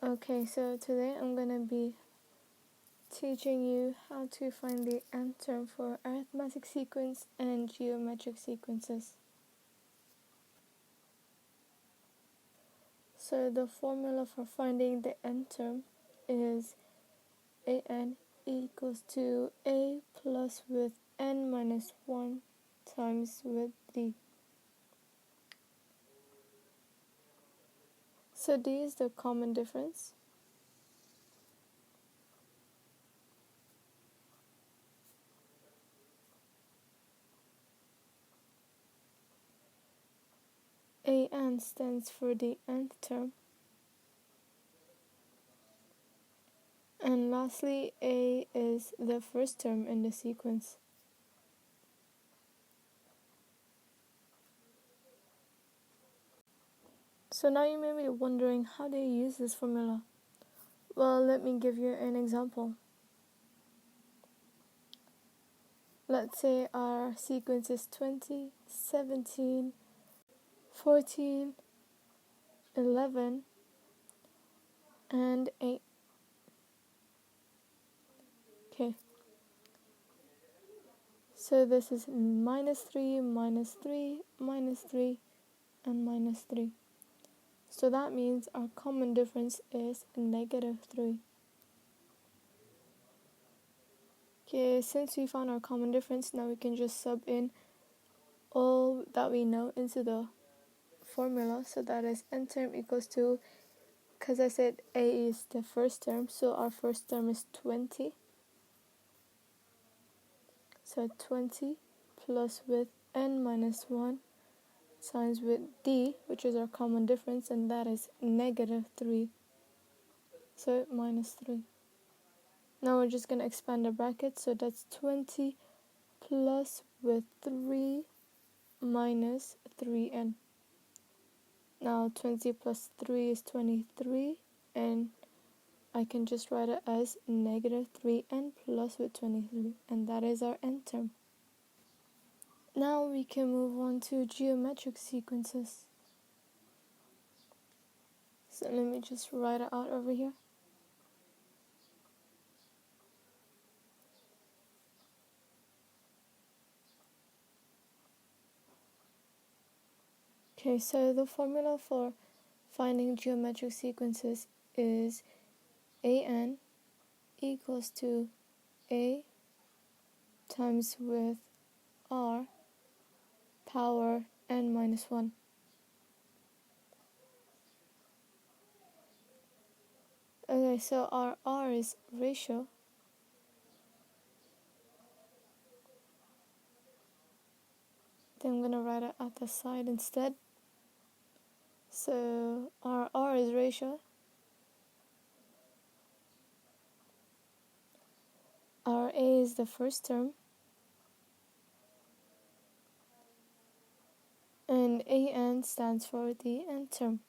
Okay, so today I'm going to be teaching you how to find the nth term for arithmetic sequence and geometric sequences. So the formula for finding the nth term is an equals to a plus with n minus 1 times with d. So d is the common difference. An stands for the nth term. And lastly, a is the first term in the sequence. So now you may be wondering, how do you use this formula? Well, let me give you an example. Let's say our sequence is 20, 17, 14, 11, and 8. Okay. So this is minus 3, minus 3, minus 3, and minus 3. So that means our common difference is negative 3. Okay, since we found our common difference, now we can just sub in all that we know into the formula. So that is n term equals to, because I said a is the first term, so our first term is 20. So 20 plus with n minus 1 times with d, which is our common difference, and that is negative 3. So minus 3. Now we're just going to expand the bracket, so that's 20 plus with 3 minus 3n. Now 20 plus 3 is 23, and I can just write it as negative 3n plus with 23, and that is our n term. Now we can move on to geometric sequences. So let me just write it out over here. Okay, so the formula for finding geometric sequences is an equals to a times with r power n minus 1. Okay, so our r is ratio. Then I'm going to write it at the side instead. So our r is ratio. Our a is the first term. And an stands for the nth term.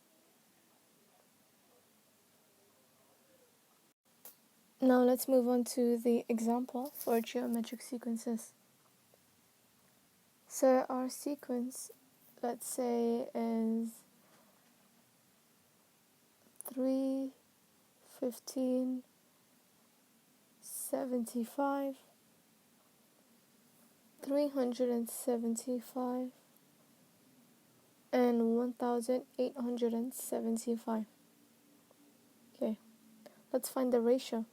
Now let's move on to the example for geometric sequences. So our sequence, let's say, is 3, 15, 75, 375, and 1875. Okay, let's find the ratio.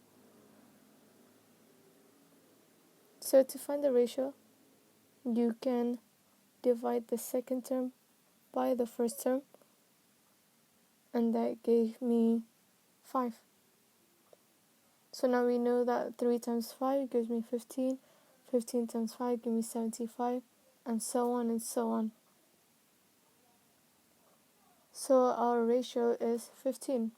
So to find the ratio, you can divide the second term by the first term, and that gave me 5. So now we know that 3 times 5 gives me 15, 15 times 5 gives me 75, and so on and so on. So our ratio is 15.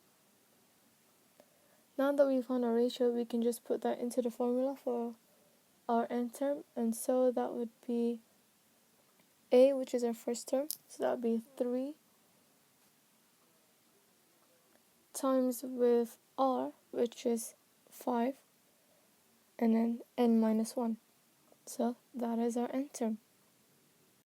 Now that we found our ratio, we can just put that into the formula for our nth term, and so that would be a, which is our first term, so that would be 3 times with r, which is 5, and then n minus 1. So that is our nth term.